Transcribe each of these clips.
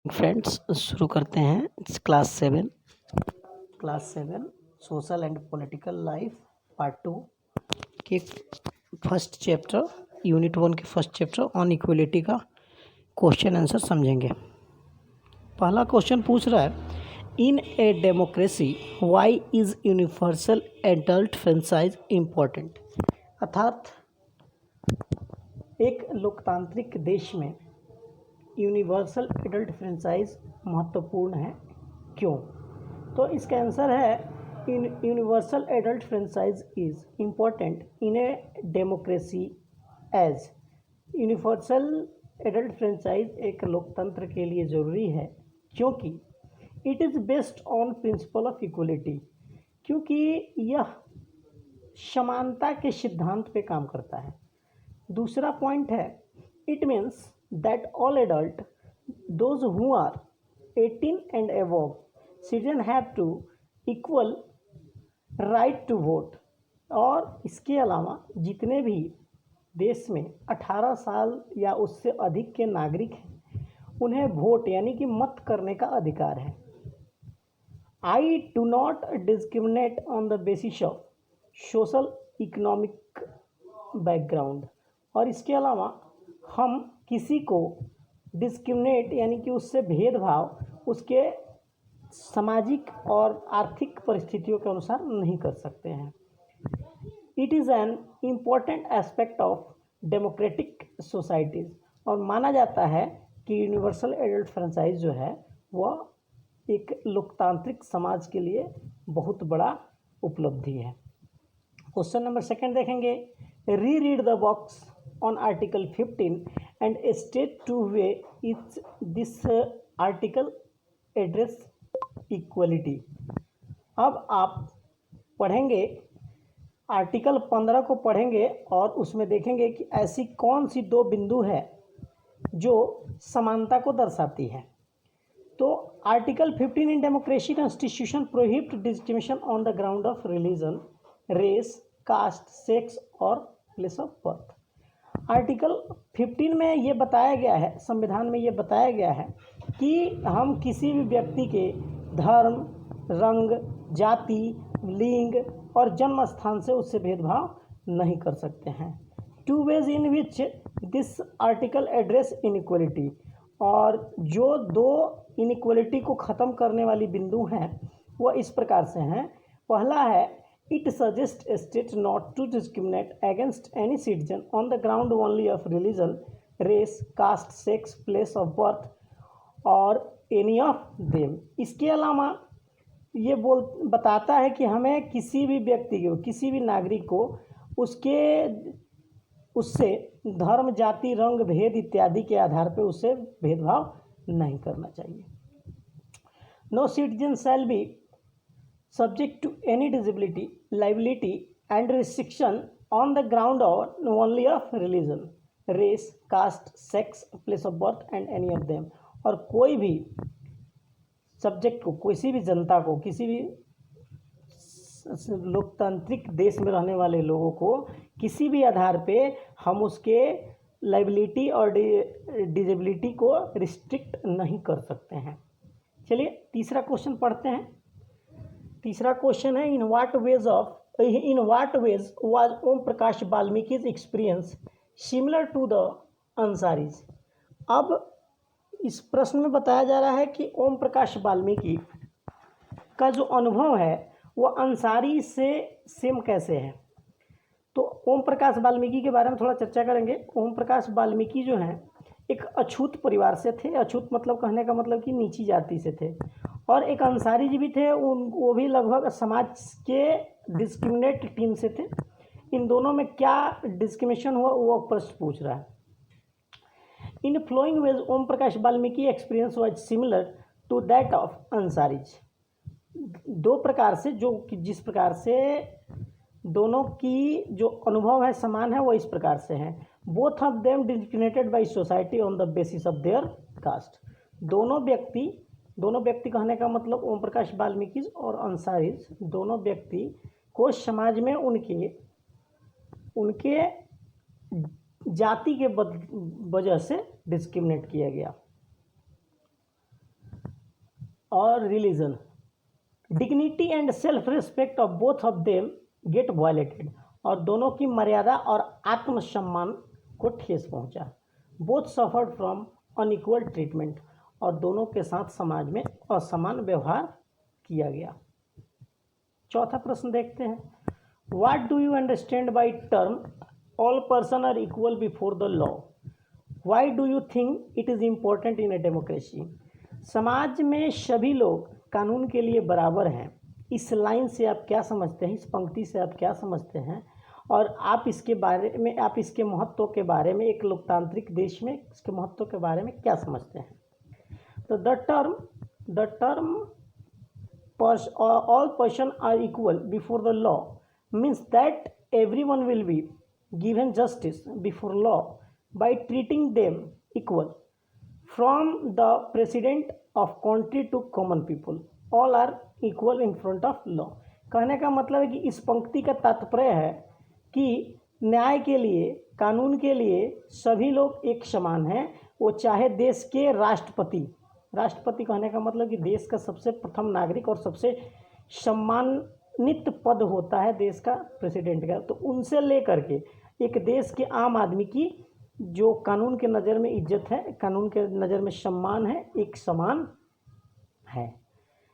Friends, शुरू करते हैं class seven social and political life part 2 के फर्स्ट चैप्टर यूनिट 1 के फर्स्ट चैप्टर ऑन इक्वलिटी का क्वेश्चन आंसर समझेंगे। पहला क्वेश्चन पूछ रहा है, in a democracy why is universal adult franchise important. अर्थात एक लोकतांत्रिक देश में यूनिवर्सल एडल्ट फ्रेंचाइज महत्वपूर्ण है, क्यों? तो इसका आंसर है universal adult franchise is important in a democracy as universal adult franchise एक लोकतंत्र के लिए ज़रूरी है क्योंकि it is based on principle of equality, क्योंकि यह समानता के सिद्धांत पे काम करता है। दूसरा पॉइंट है, it means that all adult, those who are 18 and above citizen have to equal right to vote। और इसके अलावा जितने भी देश में 18 साल या उससे अधिक के नागरिक हैं उन्हें वोट यानी कि मत करने का अधिकार है। I do not discriminate on the basis of social economic background. और इसके अलावा हम किसी को डिस्क्रिमिनेट यानी कि उससे भेदभाव उसके सामाजिक और आर्थिक परिस्थितियों के अनुसार नहीं कर सकते हैं। It is an important aspect of democratic societies. और माना जाता है कि यूनिवर्सल एडल्ट फ्रेंचाइज जो है वह एक लोकतांत्रिक समाज के लिए बहुत बड़ा उपलब्धि है। क्वेश्चन नंबर 2 देखेंगे, read the box on article 15 and state to way is this article address equality। अब आप पढ़ेंगे आर्टिकल 15 को पढ़ेंगे और उसमें देखेंगे कि ऐसी कौन सी दो बिंदु है जो समानता को दर्शाती है। तो article 15 in democracy constitution prohibit discrimination on the ground of religion, race, caste, sex और प्लेस ऑफ बर्थ। आर्टिकल 15 में ये बताया गया है, संविधान में ये बताया गया है कि हम किसी भी व्यक्ति के धर्म, रंग, जाति, लिंग और जन्म स्थान से उससे भेदभाव नहीं कर सकते हैं। 2 ways in which this article address inequality. और जो दो इनइक्वलिटी को ख़त्म करने वाली बिंदु हैं वह इस प्रकार से हैं। पहला है, it suggests a state not to discriminate against any citizen on the ground only of religion, race, caste, sex, place of birth or any of them। इसके अलावा ये बताता है कि हमें किसी भी व्यक्ति को, किसी भी नागरिक को उससे धर्म, जाति, रंग, भेद इत्यादि के आधार पर उससे भेदभाव नहीं करना चाहिए। No citizen shall be subject to any disability, liability and restriction on the ground only of religion, race, caste, sex, place of birth and any of them। और कोई भी सब्जेक्ट को, किसी भी जनता को, किसी भी लोकतांत्रिक देश में रहने वाले लोगों को किसी भी आधार पे हम उसके लाइबिलिटी और डिजेबिलिटी को रिस्ट्रिक्ट नहीं कर सकते हैं। चलिए तीसरा क्वेश्चन पढ़ते हैं। तीसरा क्वेश्चन है, in what ways was Om Prakash Valmiki's experience similar to the Ansaris. अब इस प्रश्न में बताया जा रहा है कि ओम प्रकाश वाल्मीकि का जो अनुभव है वह अंसारी से सेम कैसे है। तो ओम प्रकाश वाल्मीकि के बारे में थोड़ा चर्चा करेंगे। ओम प्रकाश वाल्मीकि जो हैं एक अछूत परिवार से थे। अछूत मतलब कहने का मतलब कि नीची जाति से थे। और एक अंसारी जी भी थे, वो भी लगभग समाज के डिस्क्रिमिनेट टीम से थे। इन दोनों में क्या डिस्क्रिमिनेशन हुआ वो प्रश्न पूछ रहा है। In following ways Om Prakash Valmiki experience was similar to that of Ansaris. दो प्रकार से, जो कि जिस प्रकार से दोनों की जो अनुभव है समान है वो इस प्रकार से हैं। Both of them discriminated by society on the basis of their caste. दोनों व्यक्ति कहने का मतलब ओम प्रकाश वाल्मीकि और अंसारीज दोनों व्यक्ति को समाज में उनके जाति के वजह से डिस्क्रिमिनेट किया गया। और religion, dignity and self respect of both of them get violated, और दोनों की मर्यादा और आत्मसम्मान को ठेस पहुंचा। Both suffered from unequal treatment, और दोनों के साथ समाज में असमान व्यवहार किया गया। चौथा प्रश्न देखते हैं, what do you understand by term all person are equal before the law? Why do you think it is important in a democracy? समाज में सभी लोग कानून के लिए बराबर हैं, इस लाइन से आप क्या समझते हैं, इस पंक्ति से आप क्या समझते हैं, और आप इसके बारे में, आप इसके महत्व के बारे में, एक लोकतांत्रिक देश में इसके महत्व के बारे में क्या समझते हैं? तो the term all person are equal before the law means that everyone will be given justice before law by treating them equal from the president of country to common people, all are equal in front of law। कहने का मतलब है कि इस पंक्ति का तात्पर्य है कि न्याय के लिए, कानून के लिए सभी लोग एक समान हैं, वो चाहे देश के राष्ट्रपति कहने का मतलब कि देश का सबसे प्रथम नागरिक और सबसे सम्मानित पद होता है देश का प्रेसिडेंट का, तो उनसे लेकर के एक देश के आम आदमी की जो कानून के नज़र में इज्जत है, कानून के नज़र में सम्मान है, एक समान है।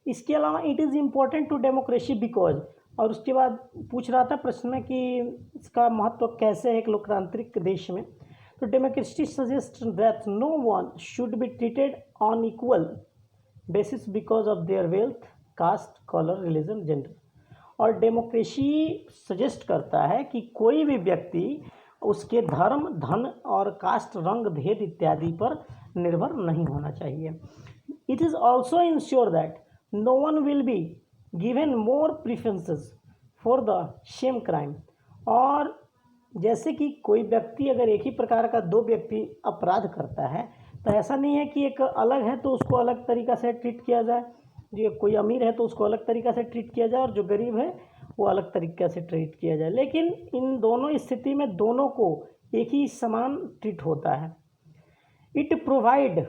इसके अलावा it is important to democracy because, और उसके बाद पूछ रहा था प्रश्न में कि इसका महत्व कैसे है एक लोकतांत्रिक देश में। तो democracy suggest that no one should be treated on equal basis because of their wealth, caste, colour, religion, gender. और डेमोक्रेसी सजेस्ट करता है कि कोई भी व्यक्ति उसके धर्म, धन और कास्ट, रंग भेद इत्यादि पर निर्भर नहीं होना चाहिए। It is also ensure that no one will be given more preferences for the same crime. और जैसे कि कोई व्यक्ति अगर एक ही प्रकार का दो व्यक्ति अपराध करता है तो ऐसा नहीं है कि एक अलग है तो उसको अलग तरीक़ा से ट्रीट किया जाए, जो कोई अमीर है तो उसको अलग तरीक़ा से ट्रीट किया जाए और जो गरीब है वो अलग तरीक़े से ट्रीट किया जाए, लेकिन इन दोनों स्थिति में दोनों को एक ही समान ट्रीट होता है। It provide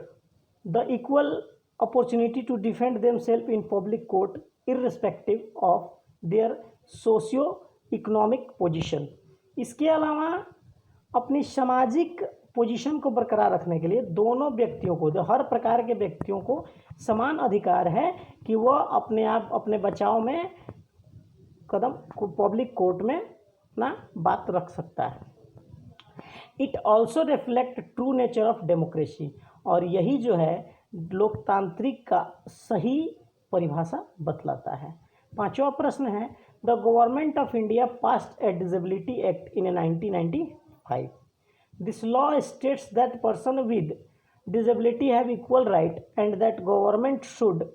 the equal opportunity to defend themselves in public court irrespective of their socio economic position. इसके अलावा अपनी सामाजिक पोजीशन को बरकरार रखने के लिए दोनों व्यक्तियों को, जो हर प्रकार के व्यक्तियों को समान अधिकार है कि वह अपने आप अपने बचाव में कदम पब्लिक कोर्ट में ना बात रख सकता है। It also reflect true nature of democracy, और यही जो है लोकतांत्रिक का सही परिभाषा बतलाता है। पांचवा प्रश्न है, the government of India passed A disability act in 1995। This law states that person with disability have equal right and that government should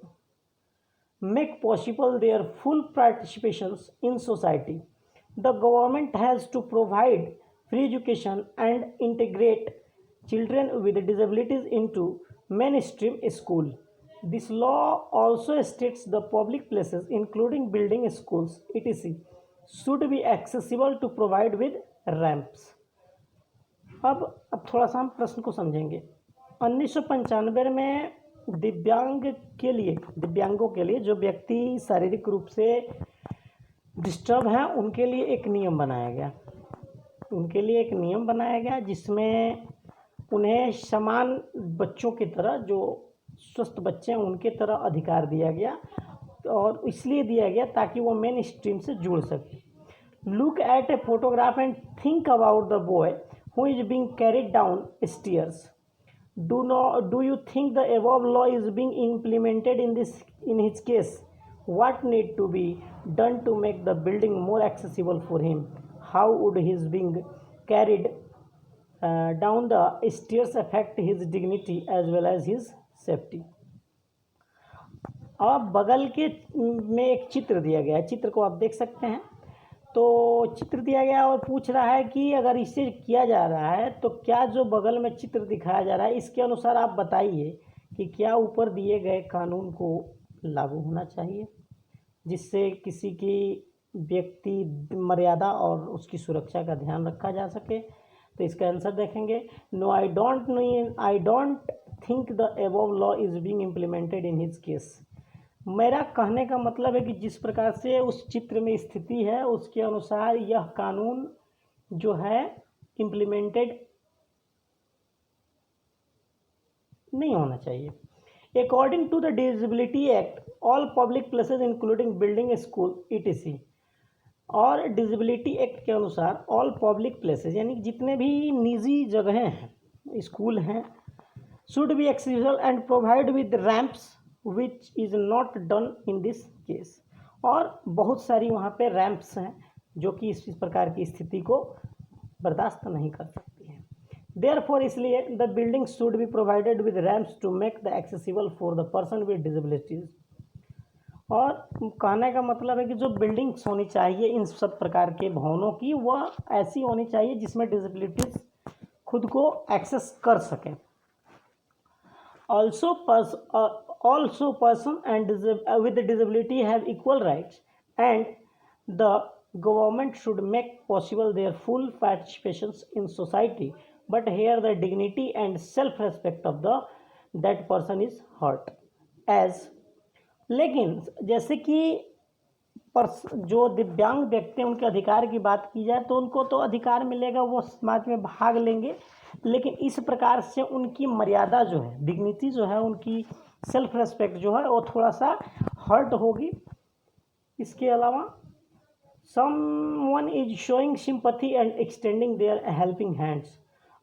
make possible their full participations in society. The government has to provide free education and integrate children with disabilities into mainstream school. This law also states the public places including building schools etc should be accessible to provide with ramps. अब थोड़ा सा हम प्रश्न को समझेंगे। 1995 में दिव्यांगों के लिए जो व्यक्ति शारीरिक रूप से डिस्टर्ब हैं उनके लिए एक नियम बनाया गया जिसमें उन्हें समान बच्चों की तरह, जो स्वस्थ बच्चे हैं उनके तरह अधिकार दिया गया, और इसलिए दिया गया ताकि वो मेन स्ट्रीम से जुड़ सके। Look at a photograph and think about the boy who is being carried down stairs. Do you think the above law is being implemented in his case? What need to be done to make the building more accessible for him? How would his being carried down the stairs affect his dignity as well as his safety? अब बगल के में एक चित्र दिया गया है, चित्र को आप देख सकते हैं। तो चित्र दिया गया और पूछ रहा है कि अगर इसे किया जा रहा है तो क्या जो बगल में चित्र दिखाया जा रहा है इसके अनुसार आप बताइए कि क्या ऊपर दिए गए कानून को लागू होना चाहिए जिससे किसी की व्यक्ति मर्यादा और उसकी सुरक्षा का ध्यान रखा जा सके। तो इसका आंसर देखेंगे, no I don't think the above law is being implemented in his case. मेरा कहने का मतलब है कि जिस प्रकार से उस चित्र में स्थिति है उसके अनुसार यह कानून जो है इम्प्लीमेंटेड नहीं होना चाहिए। According to the disability act all public places including building, school etc। और डिसेबिलिटी एक्ट के अनुसार ऑल पब्लिक प्लेसेस यानी जितने भी निजी जगहें हैं, स्कूल हैं, should be accessible and provide with ramps which is not done in this case. और बहुत सारी वहाँ पे रैंप्स हैं जो कि इस प्रकार की स्थिति को बर्दाश्त नहीं कर सकती हैं। देयरफॉर इसलिए the building should be provided with ramps to make the accessible for the person with disabilities. और कहने का मतलब है कि जो बिल्डिंग्स होनी चाहिए इन सब प्रकार के भवनों की, वह ऐसी होनी चाहिए जिसमें डिसेबिलिटीज़ खुद को एक्सेस कर सकें। Also person and with the disability have equal rights and the government should make possible their full participation in society, but here the dignity and self respect of that person is hurt as। लेकिन जैसे कि जो दिव्यांग व्यक्ति हैं उनके अधिकार की बात की जाए तो उनको तो अधिकार मिलेगा, वो समाज में भाग लेंगे, लेकिन इस प्रकार से उनकी मर्यादा जो है, डिग्निटी जो है, उनकी सेल्फ रेस्पेक्ट जो है वो थोड़ा सा हर्ट होगी। इसके अलावा someone is showing sympathy and extending their helping hands.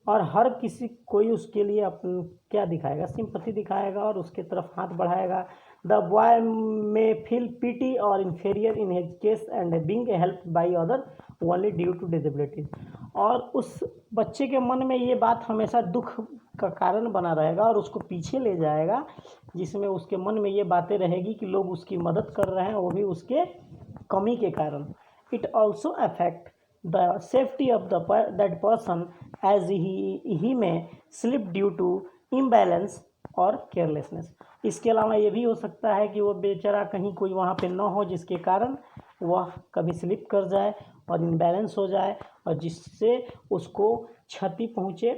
और हर किसी कोई उसके लिए अपन क्या दिखाएगा, सिंपैथी दिखाएगा और उसके तरफ हाथ बढ़ाएगा। The boy may feel pity और inferior in his case and being helped by other only due to disability. और उस बच्चे के मन में ये बात हमेशा दुख का कारण बना रहेगा और उसको पीछे ले जाएगा, जिसमें उसके मन में ये बातें रहेगी कि लोग उसकी मदद कर रहे हैं, वो भी उसके कमी के कारण। It also affect the safety of that person as he may slip due to imbalance और केयरलेसनेस। इसके अलावा ये भी हो सकता है कि वो बेचारा कहीं कोई वहाँ पे न हो जिसके कारण वह कभी स्लिप कर जाए और इम्बैलेंस हो जाए और जिससे उसको क्षति पहुँचे